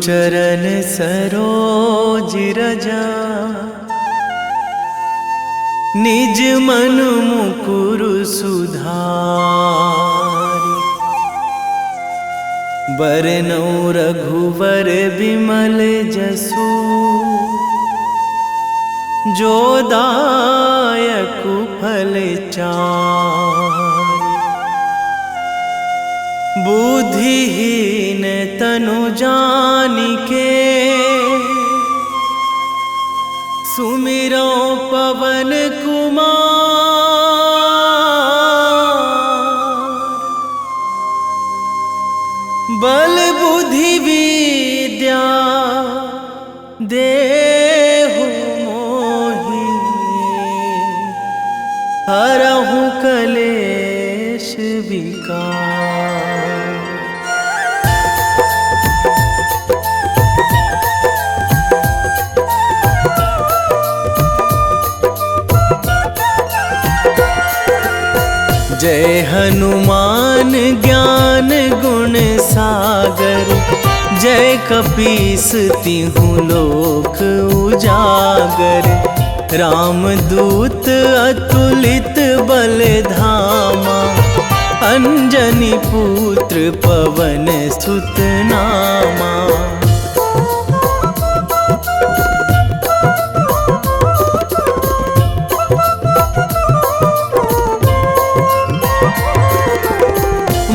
चरण सरोज रजा, निज मन मुकुर सुधारि। बरनौ रघुवर बिमल जसु, जो दायक फल चारि। बुद्धिहीन तनु जानिके, सुमिरो पवन कुमार। बल बुद्धि विद्या देहु मोहि, हरहु कलेश विकार। जय हनुमान ज्ञान गुण सागर, जय कपीस तिहु लोक उजागर। रामदूत अतुलित बल धामा, अंजनी पुत्र पवन सुत नामा।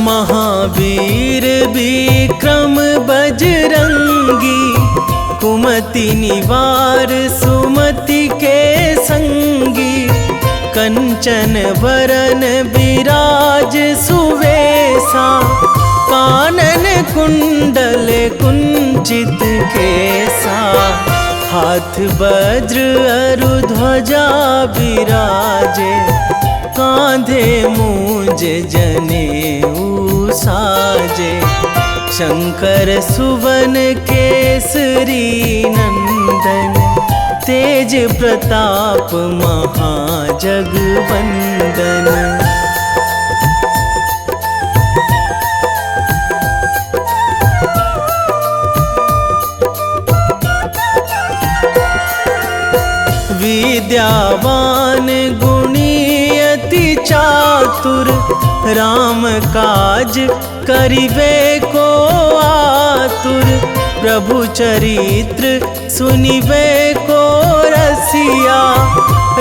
महावीर विक्रम बजरंगी, कुमति निवार सुमति के संगी। कंचन वरन विराज सुवेशा, कानन कुंडल कुंचित केसा। हाथ वज्र अरु ध्वजा विराजे, कांधे मूंज जनेऊ साजे। शंकर सुवन केसरी नंदन, तेज प्रताप महाजगवंदन। विद्यावान गुणी अति चातुर, राम काज करिबे को आतुर। प्रभु चरित्र सुनिबे को रसिया,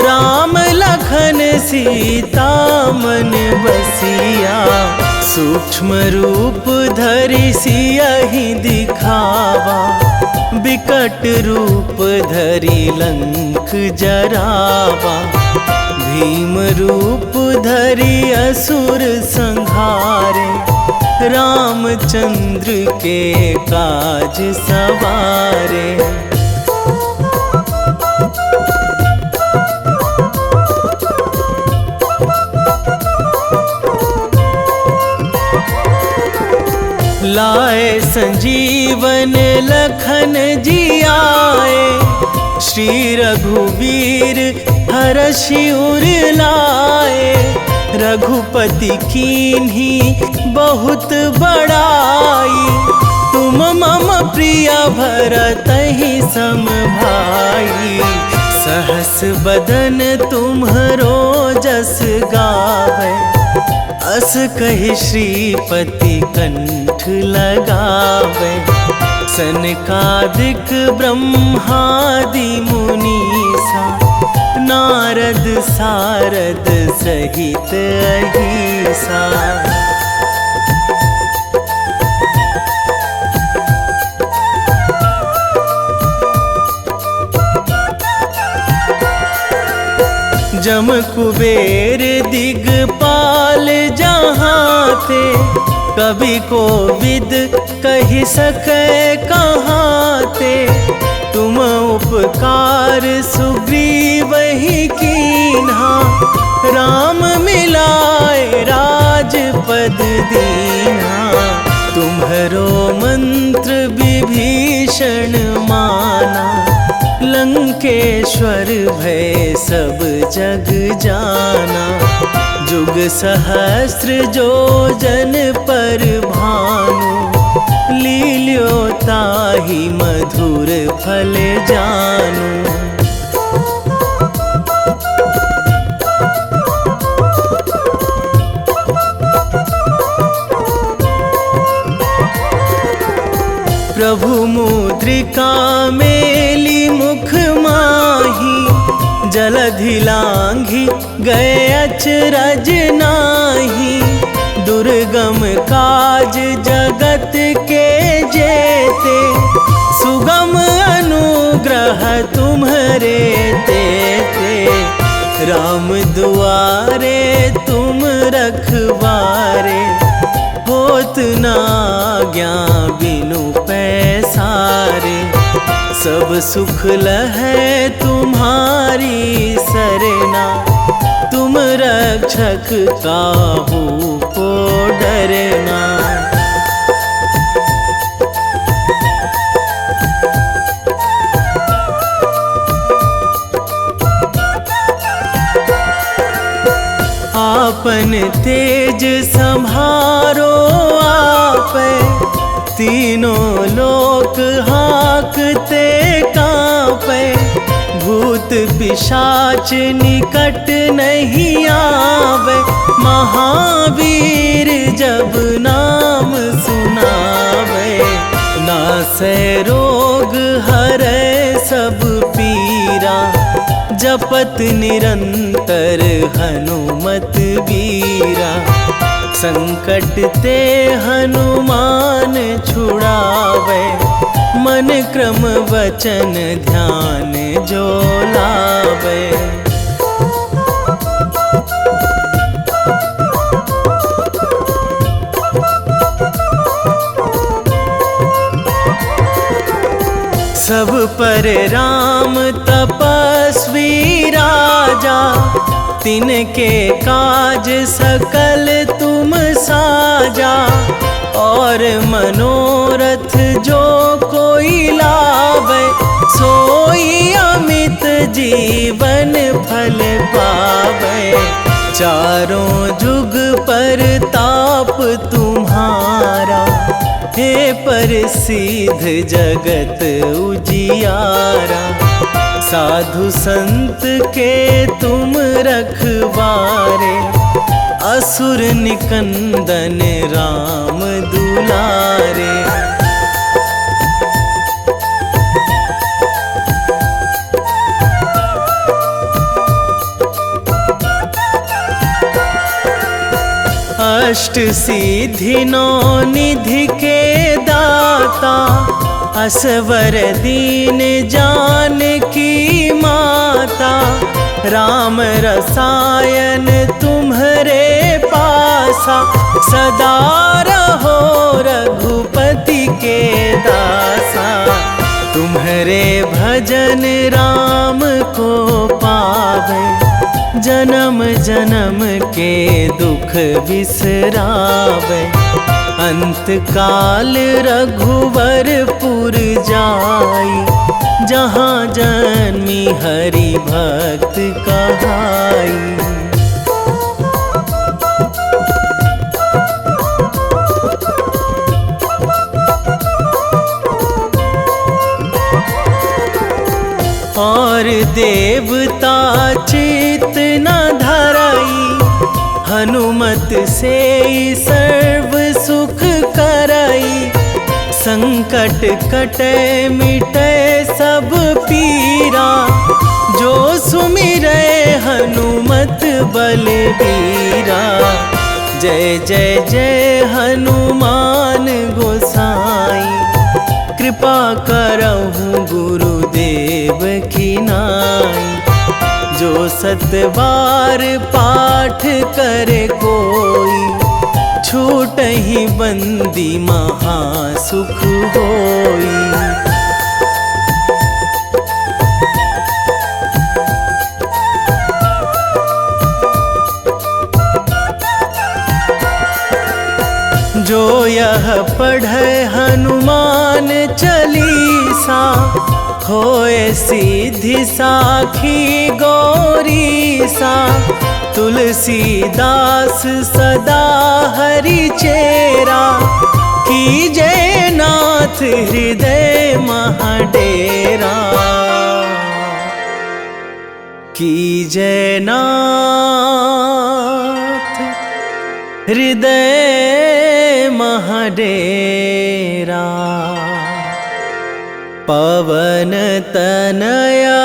राम लखन सीता मन बसिया। सूक्ष्म रूप धरि सियहि दिखावा, बिकट रूप धरि लंक जरावा। भीम रूप धरि असुर संहारे, रामचंद्र के काज सवारे। लाए संजीवन लखन जियाए, श्री रघुवीर हरषि उर लाए। रघुपति कीन्ही बहुत बड़ाई, तुम मम प्रिय भरतहि सम भाई। सहस बदन तुम्हरो जस गावै, अस कहि श्रीपति कंठ लगावै। सनकादिक ब्रह्मादि मुनीसा, नारद सारद सहित अहिसा। जम कुबेर दिगपाल जहाँ थे, कवि कोविद कहि सकै कहाँ थे। तुम उपकार सुग्रीवहि कीन्हा, राम मिलाए राजपद दीन्हा। तुम्हरो मंत्र विभीषण माना, लंकेश्वर भय सब जग जाना। जुग सहस्त्र जो जन पर भानु, लील्यो ताहि मधुर फल जानू। प्रभु मुद्रिका मेली मुख माही, जलधि लांघी गए अचरज नाही। दुर्गम काज जगत के जेते, सुगम अनुग्रह तुम्हरे तेते। राम दुआरे तुम रखवारे, होत ना आज्ञा बिनु पैसारे। सब सुख लहै तुम्हारी सरना, तुम रक्षक काहू को डरना। आपन तेज संभारो आपै, तीनों लोक हाँकते कांपै। भूत पिशाच निकट नहीं आवे, महावीर जब नाम सुनावे। नासै रोग हरै सब पीरा, जपत निरंतर हनुमत बीरा। संकट ते हनुमान छुड़ावे, मन क्रम वचन ध्यान जो लावे। सब पर राम तपस्वी राजा, तिनके काज सकल तुम साजा। और मनोरथ जो कोई लावे, सोई अमित जीवन फल पावे। चारों जुग पर ताप तुम्हारा, हे प्रसिद्ध जगत उजियारा। साधु संत के तुम रखवारे, असुर निकंदन राम दुलारे। अष्ट सिद्धि नौ निधि के दाता, असवर दीन जानकी माता। राम रसायन तुम्हरे पासा, सदा रहो रघुपति के दासा। तुम्हरे भजन राम को पावे, जन्म जन्म के दुख बिसरावे। अंत काल रघुवरपुर जाई, जहाँ जन्मी हरि भक्त कहाई। और देवता चित न धराई, हनुमत से सर्व सुख कराई। संकट कटे मिटे सब पीरा, जो सुमिरै हनुमत बलबीरा। जय जय जय हनुमान गोसाई, कृपा करहु गुरुदेव की नाई। जो सतबार पाठ करे कोई, छूटहि बंदी महासुख होई। जो यह पढ़े हनुमान चालीसा, होए सिद्धि साखी गौरीसा। तुलसीदास सदा हरि चेरा, कीजे नाथ हृदय महाडेरा, कीजे नाथ हृदय महाडेरा। पवन तनया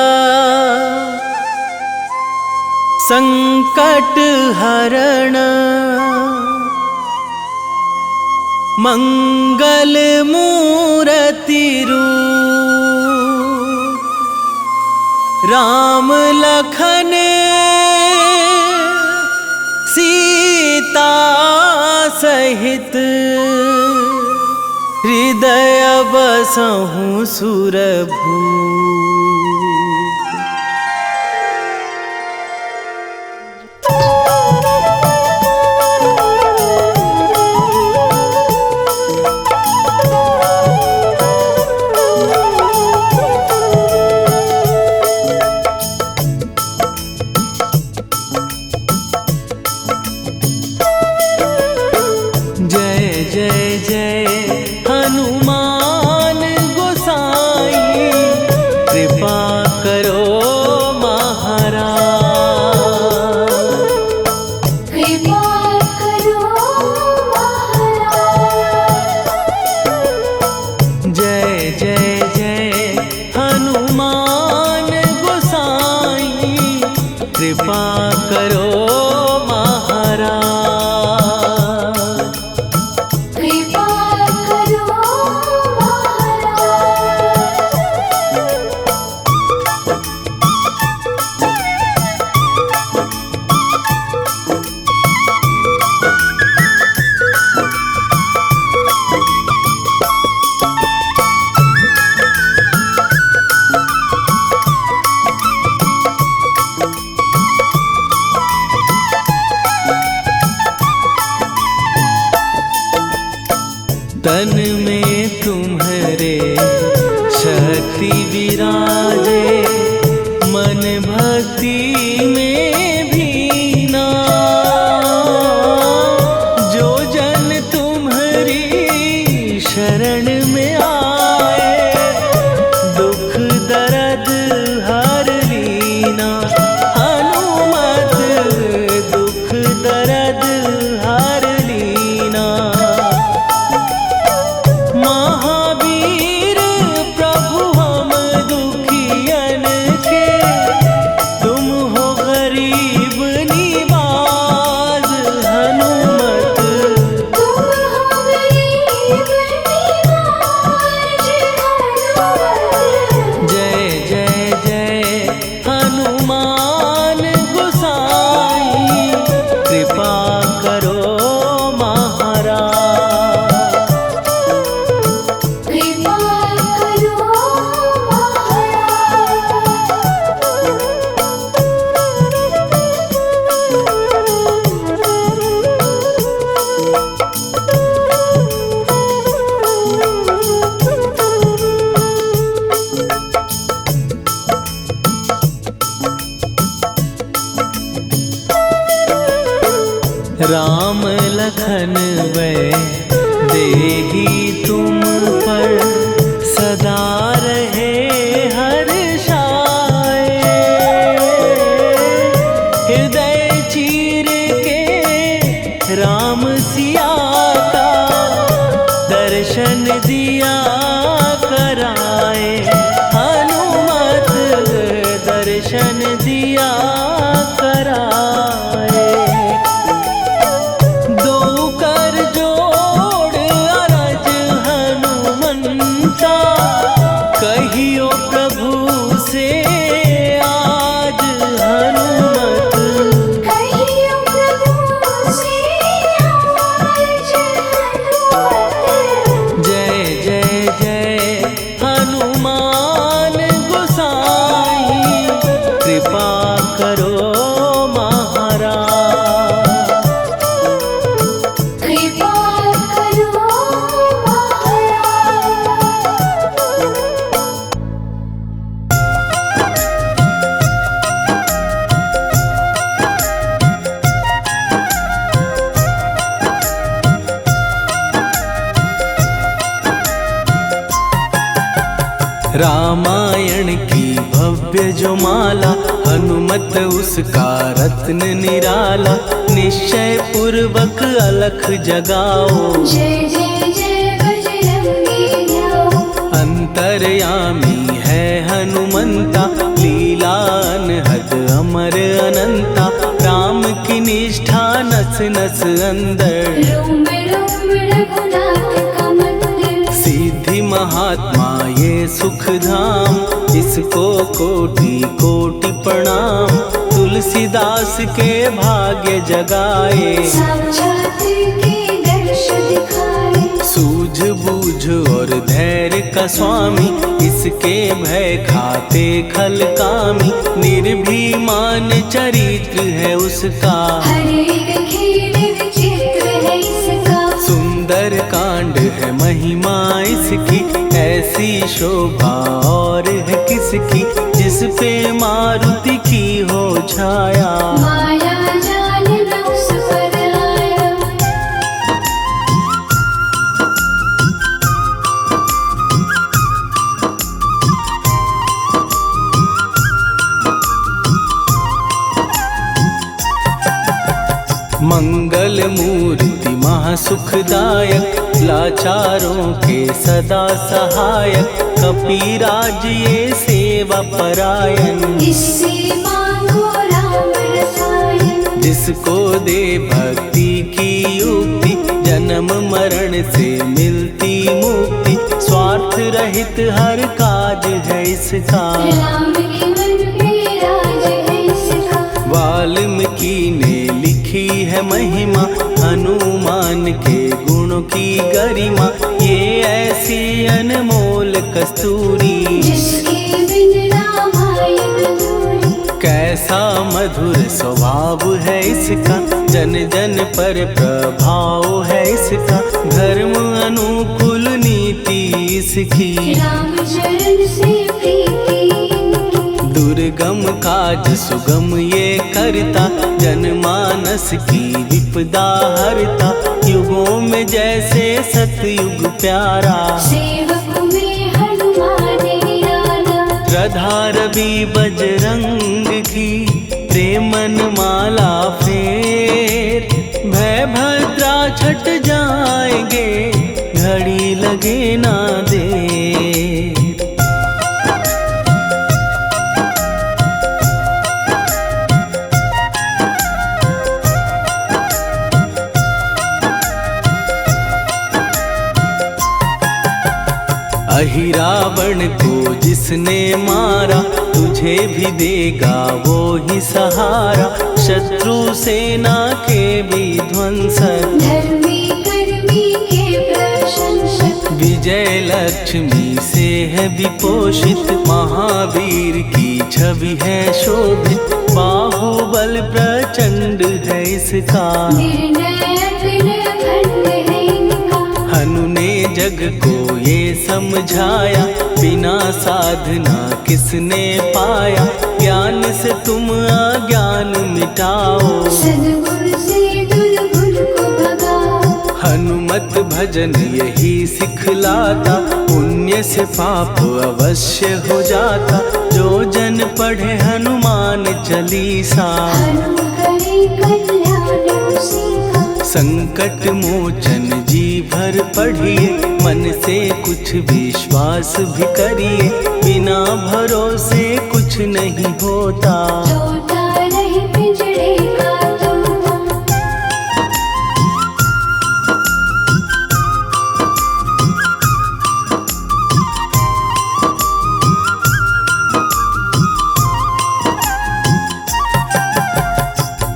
संकट हरण, मंगल मूर्ति रूप, राम लखन सीता सहित, हृदय बसहु सुरभूप। जय जय जय हनुमान गोसाई, कृपा करो महाराज, कृपा करो महाराज। जय जय जय हनुमान गोसाई, कृपा करो महाराज, कृपा करो तन में तुम्हारे शक्ति विराजे, मन भक्ति में भीना, जो जन तुम्हारी शरण में आए, दुख दर्द हर लीना। हनुमत दुख दर्द हर लीना, महावीर प्रभु हम दुखियन के, तुम हो गरीब निवाज। हनुमत तुम हो गरीब निवाज। जय जय जय हनुमान गोसाई, कृपा करो महाराज, कृपा करो राम लखन वै देही तुम पर, सदा रहे हर्षाए। हृदय चीर के राम सिया का, दर्शन दिया कराए। हनुमत दर्शन दिया कराए। दो कर जोड़ अरज हनुमंता, रामायण की भव्य जो माला, हनुमत उसका रत्न निराला। निश्चय पूर्वक अलख जगाओ, जय जय जय बजरंगी जाओ। अंतर्यामी है हनुमंता, लीला अनहद अमर अनंता। राम की निष्ठा नस नस अंदर, रोम रोम रघुनाथ का मंदिर। सिद्धि महात्मा ये सुख धाम, इसको कोटि कोटि प्रणाम। तुलसीदास के भाग्य जगाए, साक्षात के दर्श दिखाए। सूझबूझ और धैर्य का स्वामी, इसके भय खाते खल कामी। निर्भीमान चरित्र है उसका, हर एक खेल विचित्र है इसका। सुंदर कांड है महिमा इसकी। ऐसी शोभा और है किसकी, जिस पे मारुति की हो छाया। माया जाल न उस पर आया। मंगल मूर्ति महासुखदायक, लाचारों के सदा सहायक। कपीराज ये सेवा परायण, इससे मांगो राम रसायन। जिसको दे भक्ति की युक्ति, जन्म मरण से मिलती मुक्ति। स्वार्थ रहित हर काज है इसका, राम के मन पे राज है इसका। वाल्मीकि ने लिखी है महिमा, हनुमान के गुणों की गरिमा। ये ऐसी अनमोल कस्तूरी, जिसके बिन रामायण अधूरी। कैसा मधुर स्वभाव है इसका, जन जन पर प्रभाव है इसका। धर्म अनुकूल नीति इसकी, राम चरण से प्रीति इनकी। दुर्गम काज सुगम ये करता, जनमानस की विपदा हरता। युगों में जैसे सतयुग प्यारा, सेवक में हनुमान निराला। श्रद्धा रवि बजरंग की, प्रेमन माला फेर। भय भद्रा छट जाएंगे, घड़ी लगे ना देर। अहिरावण को जिसने मारा, तुझे भी देगा वो ही सहारा। शत्रु सेना के विध्वंसक, धर्मी कर्मी के प्रशंसक। विजय लक्ष्मी से है विपोषित। महावीर की छवि है शोभित, बाहुबल प्रचंड है इसका। निर्णय अतुल खंड है इनका। हनु ने जग को ये समझाया, बिना साधना किसने पाया। ज्ञान से तुम अज्ञान मिटाओ, सद्गुण से दुर्गुण को भगाओ। हनुमत भजन यही सिखलाता, पुण्य से पाप अवश्य हो जाता। जो जन पढ़े हनुमान चालीसा, हनुम करे कल्याण उसी का। संकट मोचन जी भर पढ़िए, मन से कुछ विश्वास भी करिए। बिना भरोसे कुछ नहीं होता, तोता रहे पिंजड़े का तोता।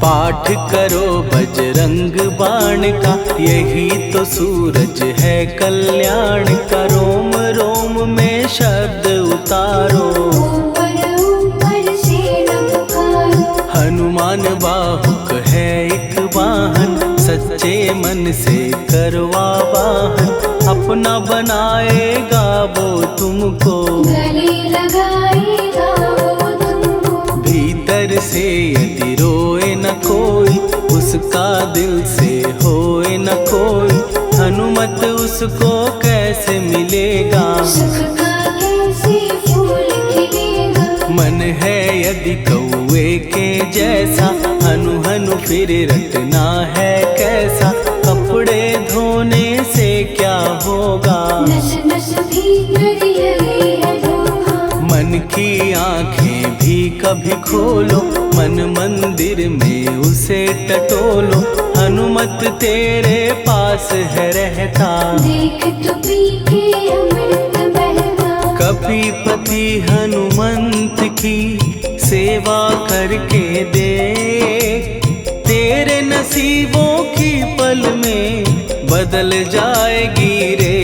पाठ करो बजरंग बाण का, यही तो सूरज है कल्याण का। रोम रोम में शब्द उतारो, ऊपर ऊपर से न पुकारो। हनुमान बाहुक है एक वाहन, सच्चे मन से करवा वाहन। अपना बनाएगा वो तुमको, गले लगाएगा वो तुमको। भीतर से यदि रोए न कोई, उसका दिल से होए न कोई। हनुमत उसको कैसे मिलेगा, सुख का कैसे से फूल खिलेगा। मन है यदि कौए के जैसा, हनु हनु फिर रटना है कैसा। कपड़े धोने से क्या होगा, नस नस भीतर यही है धोखा। मन की आंखें भी कभी खोलो, मन मंदिर में उसे टटोलो। हनुमत तेरे पास है रहता, देख तो पी के अमृत बहता। कपीपति हनुमंत की सेवा करके दे, तेरे नसीबों की पल में बदल जाएगी रे।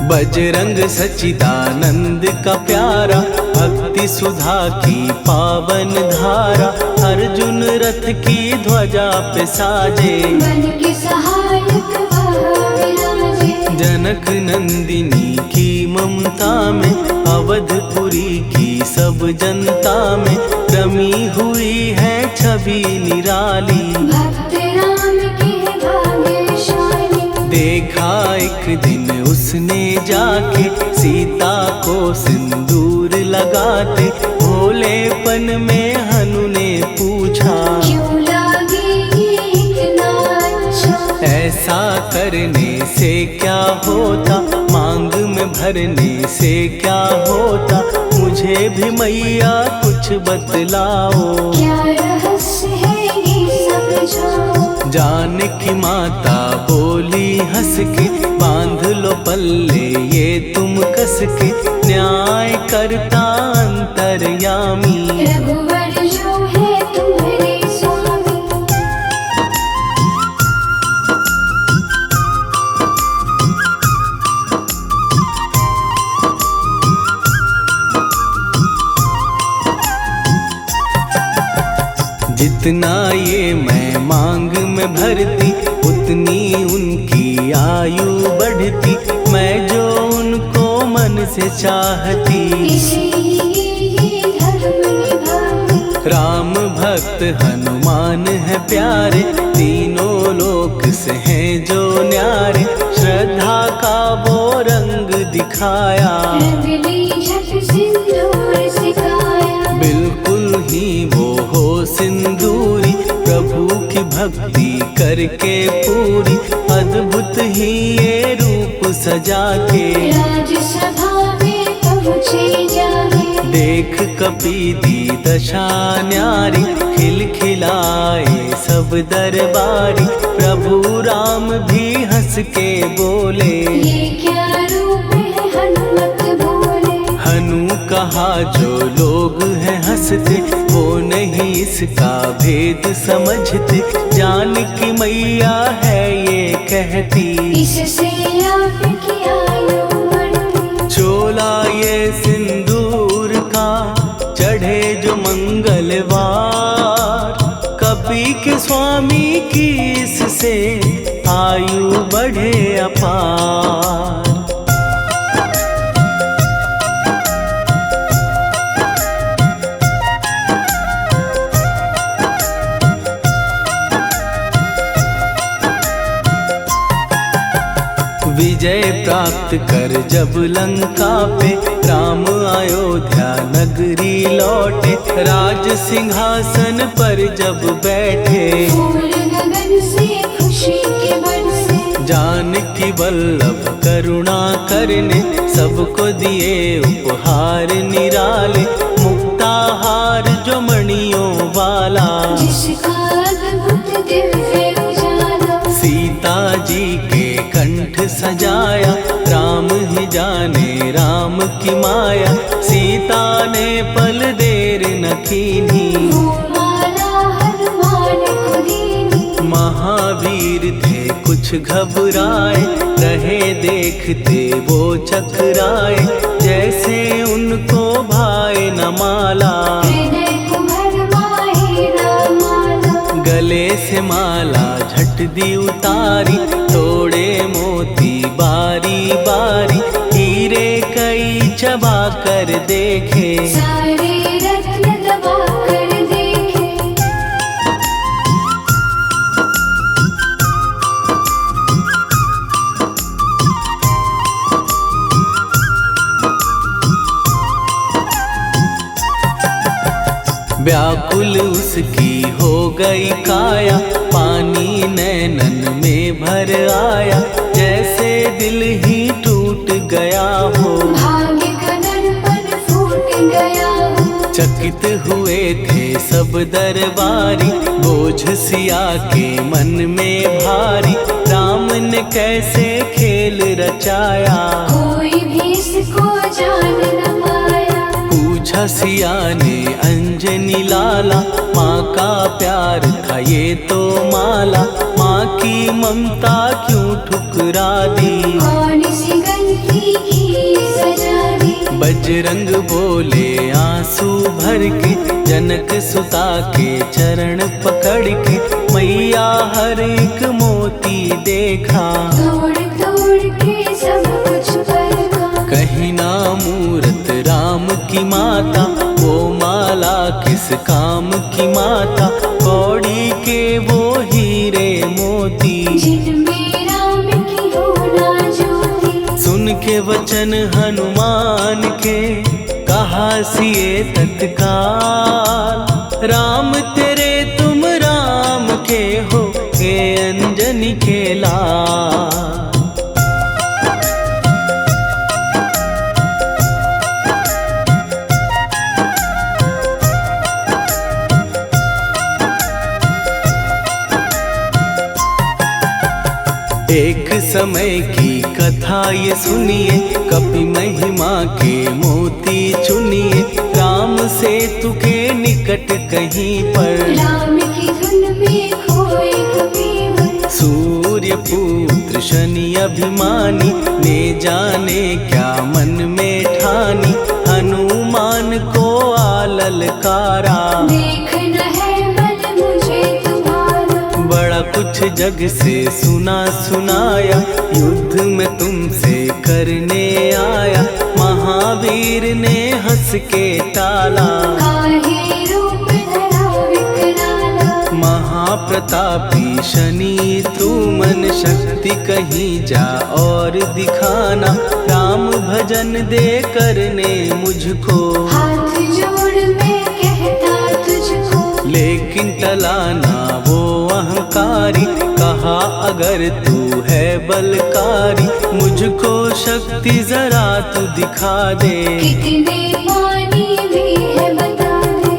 बजरंग सच्चिदानंद का प्यारा, भक्ति सुधा की पावन धारा। अर्जुन रथ की ध्वजा पे साजे, बन के सहायक वहाँ विराजे। जनक नंदिनी की ममता में, अवधपुरी की सब जनता में रमी हुई है छवि निराली। भक्त राम के भाग्यशाली, देखा एक दिन उसने जाके सीता को सिंदूर लगाते। भोलेपन में हनु ने पूछा, क्यों लागे ये इतना अच्छा। ऐसा करने से क्या होता, मांग में भरने से क्या होता। मुझे भी मैया कुछ बतलाओ, क्या रहस्य है ये समझाओ। जानकी माता बोली हंस के, बांध लो पल्ले ये तुम कस के। न्याय करता अंतर्यामी, रघुवर जो है तुम्हारे स्वामी। जितना ये मैं मांग में भरती, उतनी उनकी आयु बढ़ती। मैं जो उनको मन से चाहती, इसलिए धर्म निभाती। राम भक्त हनुमान है प्यारे, तीनों लोक से हैं जो न्यारे। श्रद्धा का वो रंग दिखाया, रंग ली झट सिंदूर सिखाया। बिल्कुल ही वो हो सिंदूरी, प्रभु की भक्ति करके पूरी। अद्भुत ही ये रूप सजा के, राजसभा में पहुँचे जाके। देख कपीदी दशा न्यारी, खिलखिलाए सब दरबारी। प्रभु राम भी हंस के बोले, ये क्या रूप है हनुमत बोले। हनु कहा जो लोग हैं हंसते, वो नहीं इसका भेद समझते। जानकी मैया है ये कहती, इससे आपकी आयु बढ़ती। चोला ये सिंदूर का चढ़े जो मंगलवार। कपी के स्वामी की इससे आयु बढ़े अपार। विजय प्राप्त कर जब लंका पे, राम अयोध्या नगरी लौटे। राज सिंहासन पर जब बैठे, फूल गगन से खुशी के बरसे। जानकी वल्लभ करुणा करने, सबको दिए उपहार निराले। मुक्ताहार जो मणियों वाला, जिसका अद्भुत दिव्य उजाला। सीता जी के कंठ सजाया। राम ही जाने राम की माया, सीता ने पल देर न कीन्ही। वो माला हनुमान को दीनी। महावीर थे कुछ घबराए, रहे देखते वो चकराए। जैसे उनको भाए न माला, हृदय को भरमाए रामाला। गले से माला झट दी उतारी। तोड़े मोती बारी बारी, हीरे कई चबा कर देखे। सारे रत्न दबा कर देखे। व्याकुल उसकी हो गई काया, पानी नैनन में भर आया, जैसे दिल ही टूट गया हो। भाग्य का दर्पण फूट गया हो। चकित हुए थे सब दरबारी, बोझ सिया के मन में भारी, राम ने कैसे खेल रचाया। कोई भी इसको जान न पाया। पूछा सिया ने अंजनी लाला, माँ का प्यार था ये तो माला, माँ की ममता क्यों ठुकरा दी। कौन सी गलती की सजा दी। बजरंग बोले आंसू भर के, जनक सुता के चरण पकड़ के, मैया हर एक मोती देखा। तोड़ तोड़ के सब कुछ परखा। कहीं ना मूरत राम की माता, वो माला किस काम की माता, कौड़ी के वो हीरे मोती, जिनमें राम की हो ना ज्योति। सुन के वचन हनुमान के, कहा सिए तत्काल, राम तेरे तुम राम के हो, हे अंजनी के लाल। एक समय की कथा ये सुनिए, कपि महिमा के मोती चुनिए, राम सेतु के निकट कहीं पर, राम की धुन में खोए कबीर। सूर्य पुत्र शनि अभिमानी, ने जाने क्या मन में ठानी, हनुमान को आललकारा। देखना है बल मुझे तुम्हारा। बड़ा कुछ जग से सुना सुनाया, युद्ध में तुमसे करने आया, महावीर ने हंस के टाला। काहे रूप धरा विकराला। महाप्रतापी शनि तू मन शक्ति कहीं जा और दिखाना, राम भजन दे करने मुझको। हाथ जोड़ मैं कहता तुझको। लेकिन टलाना वो अहंकारी, कहा अगर तू है बलकारी, मुझको शक्ति जरा तू दिखा दे। कितने पानी भी है बता दे।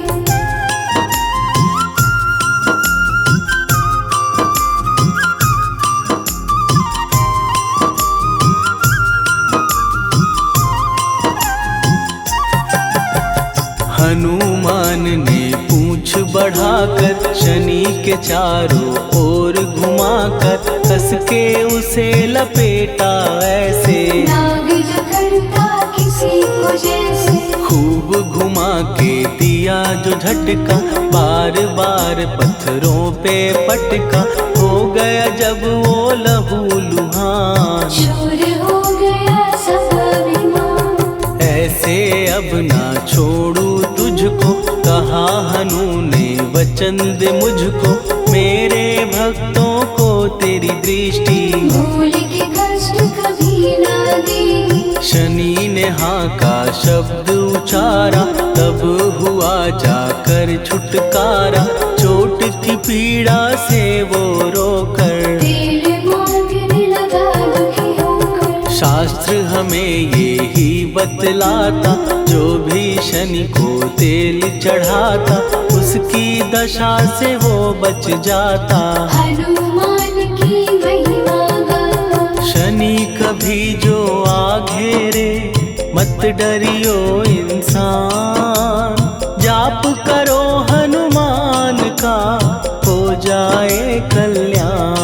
हनुमान ने पूंछ बढ़ाकर, शनि के चारों ओर घुमाकर, कस के उसे लपेटा ऐसे। नाग जो करता किसी को जैसे। खूब घुमा के दिया जो झटका, बार बार पत्थरों पे पटका, हो गया जब वो लहू लुहान। शूर हो गया सब अभिमान। ऐसे अब ना छोड़ू तुझको, कहा हनु ने वचन दे मुझको, मेरे भक्तों को तेरी दृष्टि। भूल के कष्ट कभी ना देगी। शनि ने हाँ का शब्द उचारा, तब हुआ जाकर छुटकारा, चोट की पीड़ा से वो रोकर। तेल मांगने लगा दुखी होकर। शास्त्र हमें ये ही बतलाता, जो भी शनि को तेल चढ़ाता, उसकी दशा से वो बच जाता। हनुमान की महिमा गाता। शनि कभी जो आ घेरे, मत डरियो इंसान, जाप करो हनुमान का, हो जाए कल्याण।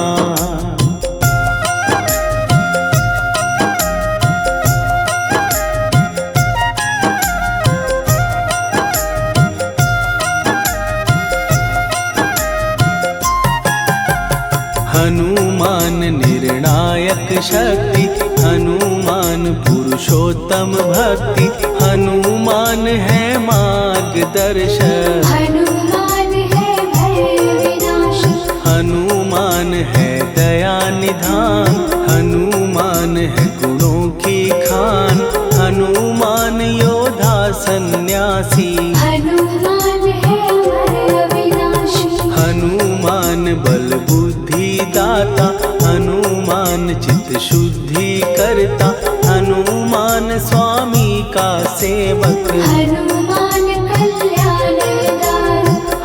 हनुमान निर्णायक शक्ति, हनुमान पुरुष पुरुषोत्तम भक्ति हनुमान है मार्गदर्शक। हनुमान है भय विनाशक। हनुमान है दया निधान, हनुमान है गुणों की खान, हनुमान योद्धा सन्यासी। हनुमान है भय विनाशी। हनुमान बल बुद्धि दाता, हनुमान चित्त शुद्धि करता, हनुमान स्वामी का सेवक। हनुमान कल्याणदायक।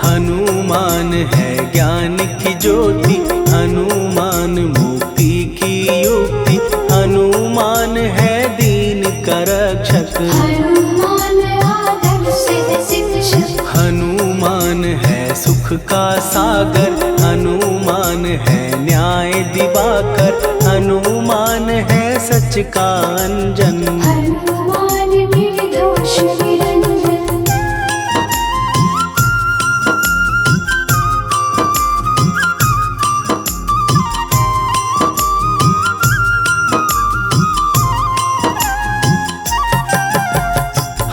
हनुमान है ज्ञान की ज्योति, हनुमान मुक्ति की युक्ति, हनुमान है दीन का रक्षक। हनुमान आदर्श शिक्षक। हनुमान है सुख का सागर, हनुमान है न्याय दिवाकर, हनुमान है सच का अंजन। हनुमान निर्दोष निरंजन।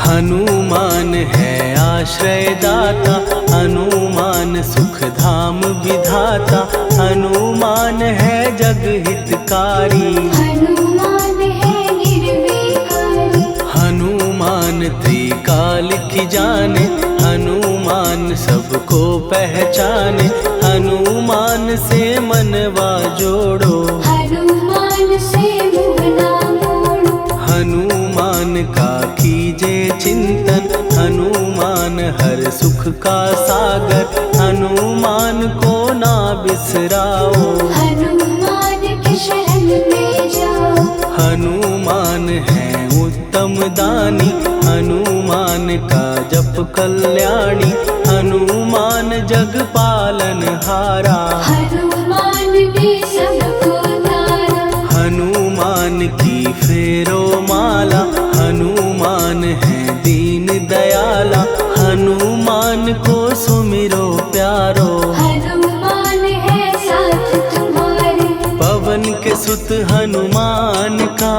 हनुमान है आश्रय दाता, हनुमान सुख धाम विधाता, हनुमान है जग हितकारी। हनुमान है निर्विकारी। हनुमान त्रिकाल की जाने, हनुमान सबको पहचाने, हनुमान से मनवा जोड़ो। हनुमान से मुँह ना मोड़ो। हनुमान का कीजे चिंतन, हनुमान हर सुख का सागर, हनुमान को ना बिसराओ। हनुमान की शरण में जाओ। हनुमान है उत्तम दानी, हनुमान का जप कल्याणी, हनुमान जग पालन हारा। हनुमान ने सबको तारा। हनुमान की फेरो माला, हनुमान है दीन दयाला, हनुमान को सुमिरो प्यारो। हनुमान है साथ तुम्हारे। पवन के सुत हनुमान का,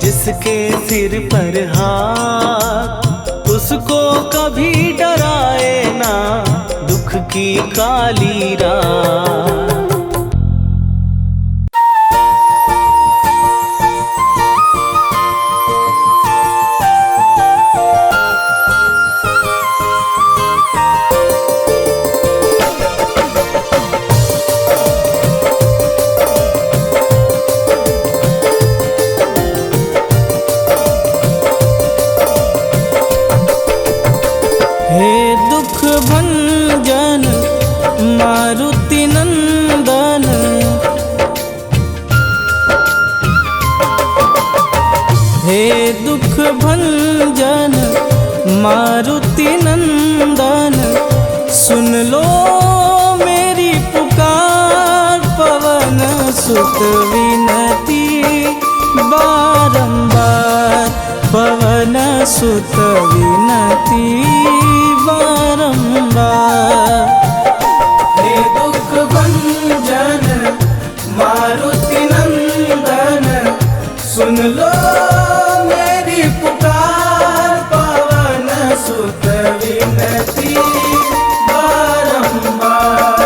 जिसके सिर पर हाथ, उसको कभी डराए ना दुख की काली रात। हे दुख भंजन मारुति नंदन, हे दुख भंजन मारुति नंदन, सुन लो मेरी पुकार, पवन सुत विनती बारंबार, पवन सुत विनती बारंबार। हे दुख भंजन मारुति नंदन, सुन लो मेरी पुकार, पवन सुत विनती बारंबार,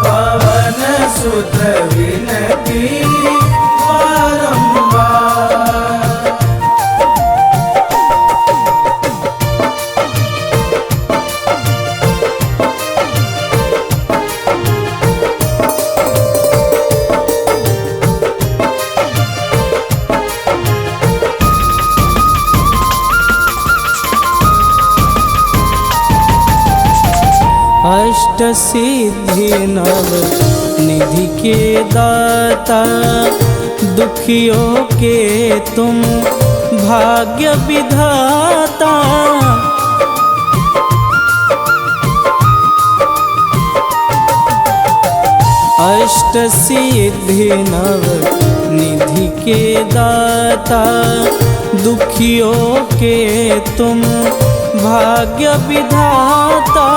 पवन सुत विनती बारंबार। अष्ट सिद्धि नव निधि के दाता, दुखियों के तुम भाग्य विधाता। अष्ट सिद्धि नव निधि के दाता, दुखियों के तुम भाग्य विधाता।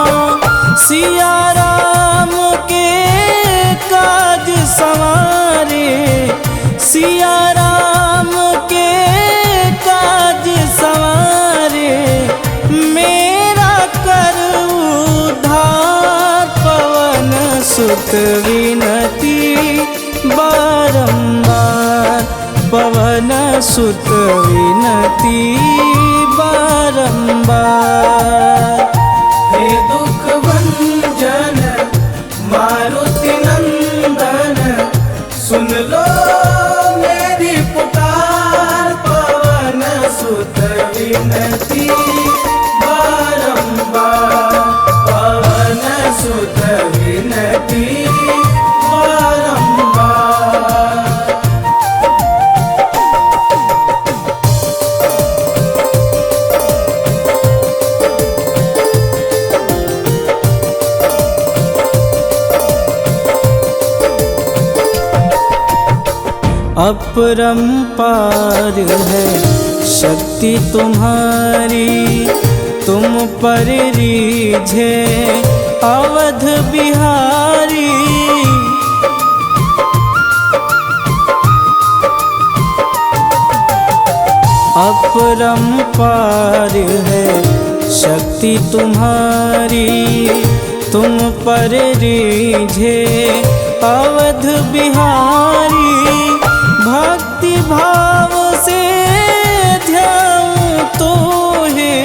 सिया राम के काज संवारे, सिया राम के काज सुत विनती बारंबार, पवन सुत विनती बारंबार। हे दुख भंजन मारुति नंदन, सुन लो मेरी पुकार, पवन सुत विनती बारंबार, पवन सुत विनती बारंबार। अपरंपार है शक्ति तुम्हारी, तुम पर रीझे अवध बिहारी। अपरंपार है शक्ति तुम्हारी, तुम पर रीझे अवध बिहारी। भक्ति भाव से ध्याऊं तो है,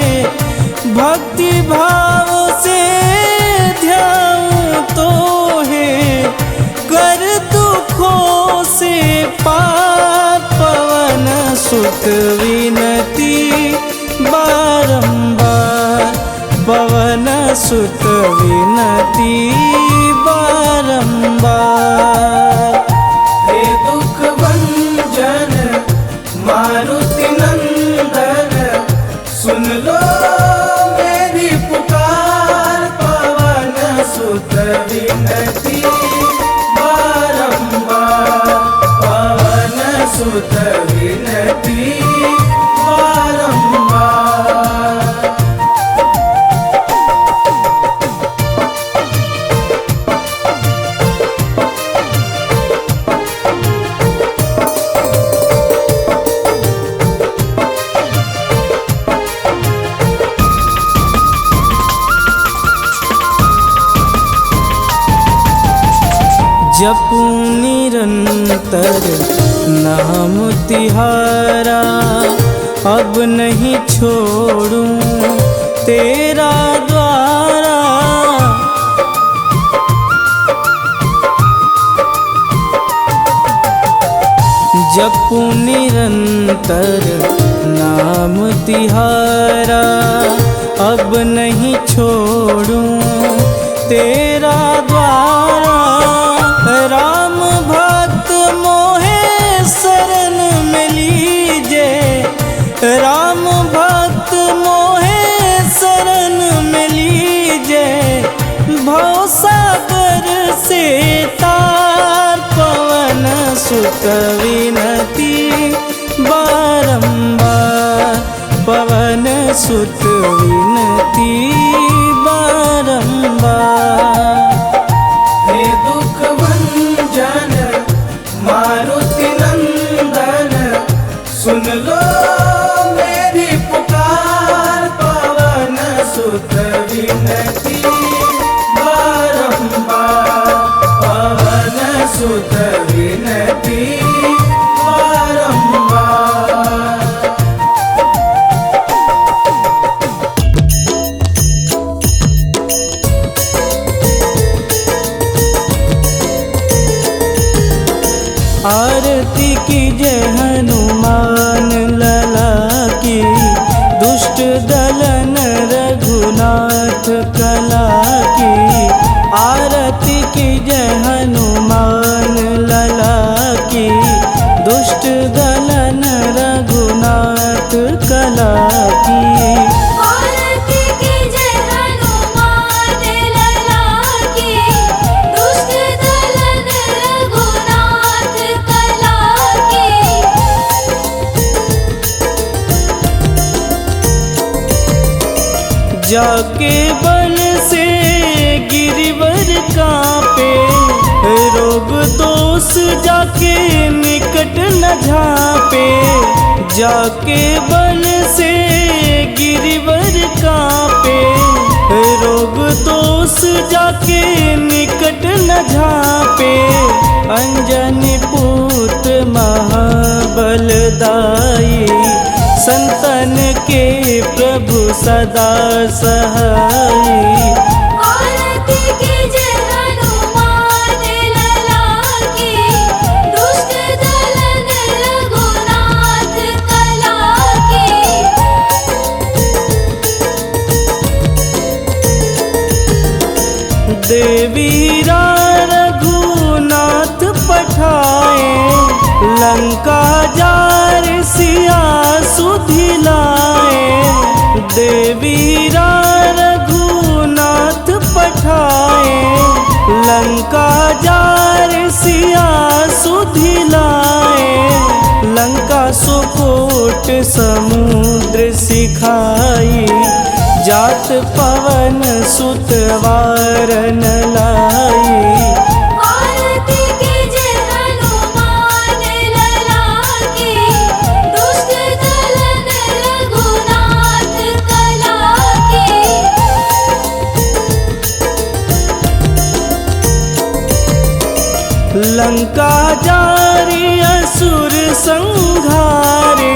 भक्ति भाव से ध्याऊं तो है, कर दुखों से पार, पवन सुत विनती बारंबार, पवन सुत विनती बारंबार। हे दुख भंजन मारुति नंदन, सुन लो मेरी पुकार, पवन सुत विनती बारंबार, पवन सुत विनती बारंबार। जपूं निरंतर नाम तिहारा, अब नहीं छोड़ूं तेरा द्वारा। जपूं निरंतर नाम तिहारा, अब नहीं छोड़ूं तेरा द्वारा। राम भक्त मोहे शरण में लीजे, राम भक्त मोहे शरण में लीजे, भवसागर से तार, पवन सुत विनती बारंबार, पवन सुत विनती बारंबार। हे दुख भंजन मारुति नंदन, सुन लो मेरी पुकार, पवन सुत विनती बारंबार, पवन सुत विनती बारंबार। आरती की जय हनुमान लला की, दुष्ट दलन रघुनाथ कला की। आरती की जय हनुमान लला की, दुष्ट दलन रघुनाथ कला की। आरती की जय हनुमान लला की, दुष्ट दलन रघुनाथ कला की। जाके बल से गिरिवर कांपे, रोग दोष जाके निकट न झांपे। जाके बल से गिरिवर कांपे, रोग दोष जाके निकट न न झाँपे, अंजनी पुत्र महाबलदाई। संतन के प्रभु सदा सहाई। आरती कीजिए हनुमान लला की, दुष्ट दलन रघुनाथ कला की। देवीरा रघुनाथ पठाए, लंका जार सिया सुधिलाए। देवीरा रघुनाथ पठाए, लंका जार सिया सुधिलाए। लंका सुकोट समुद्र सिखाई, जात पवन सुत वारन लाई। आरती कीजिए हनुमान लला की, दुष्ट दलन रघुनाथ कला की। लंका जारी असुर संघारे,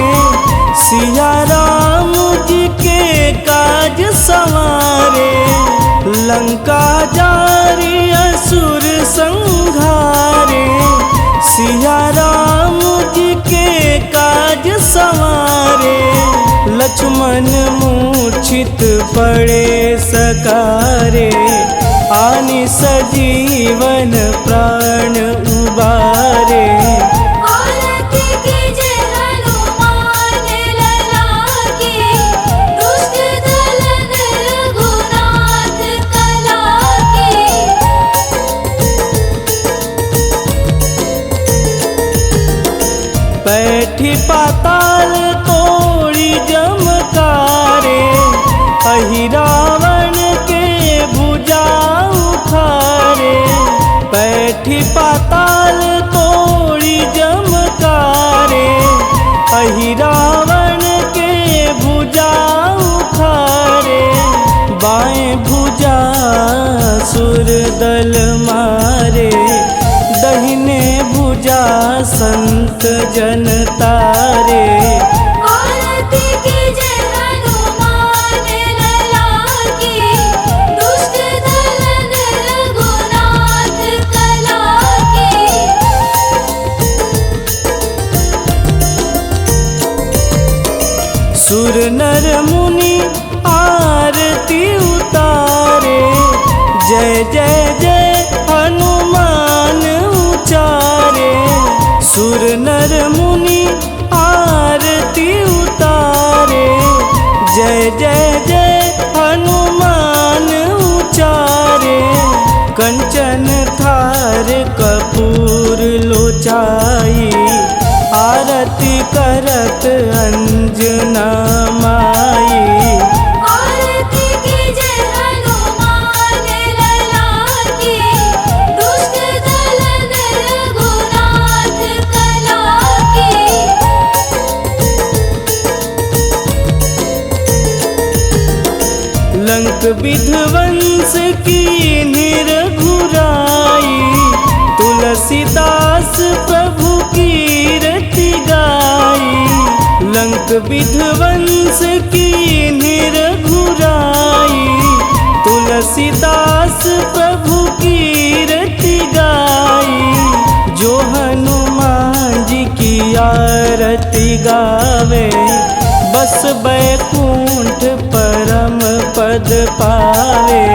सिया राम जी के काज संवारे। लंका जारी असुर संघारे, सिया राम जी के काज संवारे। लक्ष्मण मूर्छित पड़े सकारे, आनि सजीवन प्राण उबारे। आरती कीजिए हनुमान लला की, दुष्ट दलन रघुनाथ कला की। बैठी पाताल तोड़ी जमकारे, अहि रावण के भुजा उखारे। बैठी पाताल तोड़ी जमकारे, अहि रावण के भुजा उखारे। बाएं भुजा सुर दल मारे, दहिने भुजा संत जन तारे। आरती कीजिए हनुमान लला की, दुष्ट दलन रघुनाथ कला की। सुर नर मुनि आरती उतारे, जय जय जय हनुमान उचारे। सुर नर मुनि आरती उतारे, जय जय जय हनुमान उचारे। कंचन थार कपूर लोचाई, आरती करत अंजना माई। आरती कीजिए हनुमान लला की, दुष्ट दलन रघुनाथ कला की। लंक विध्वंस की निरघुराई, तुलसीदास प्रभु कीरति गाई। लंक विध्वंस की निरघुराई, तुलसीदास प्रभु कीरति गाई। जो हनुमान जी की आरती गावे, बस बैकुंठ परम पद पावे।